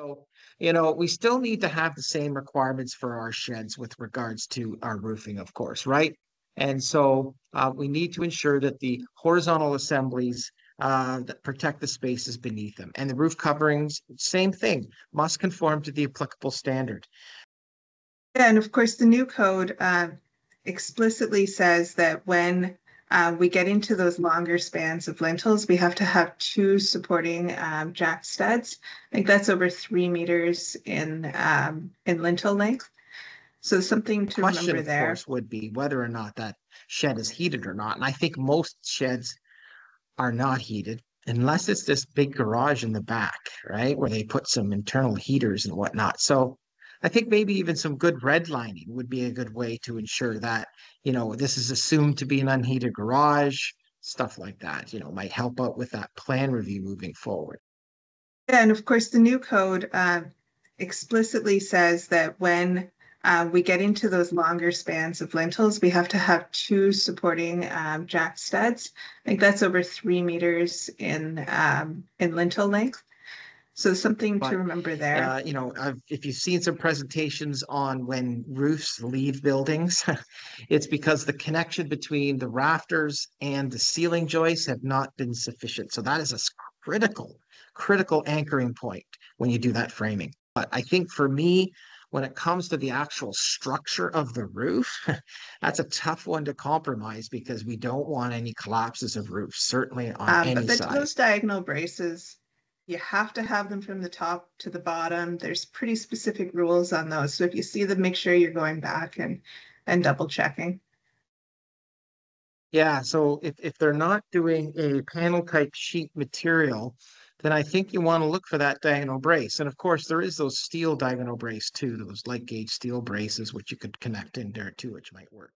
So, we still need to have the same requirements for our sheds with regards to our roofing, of course, right? And so we need to ensure that the horizontal assemblies that protect the spaces beneath them and the roof coverings, same thing, must conform to the applicable standard. Yeah, and of course, the new code explicitly says that when we get into those longer spans of lintels, we have to have two supporting jack studs. I think that's over 3 meters in lintel length. So something The to question, remember of there. course, would be whether or not that shed is heated or not. And I think most sheds are not heated unless it's this big garage in the back, right? Where they put some internal heaters and whatnot. So I think maybe even some good redlining would be a good way to ensure that, this is assumed to be an unheated garage, stuff like that, might help out with that plan review moving forward. Yeah, and of course, the new code explicitly says that when we get into those longer spans of lintels, we have to have two supporting jack studs. I think that's over 3 meters in lintel length. So something to But remember there. if you've seen some presentations on when roofs leave buildings, it's because the connection between the rafters and the ceiling joists have not been sufficient. So that is a critical, critical anchoring point when you do that framing. But I think for me, when it comes to the actual structure of the roof, that's a tough one to compromise because we don't want any collapses of roofs, certainly on But any side. those diagonal braces, you have to have them from the top to the bottom. There's pretty specific rules on those. So if you see them, make sure you're going back and double checking. Yeah, so if they're not doing a panel type sheet material, then I think you want to look for that diagonal brace. And of course, there is those steel diagonal brace too, those light gauge steel braces, which you could connect in there too, which might work.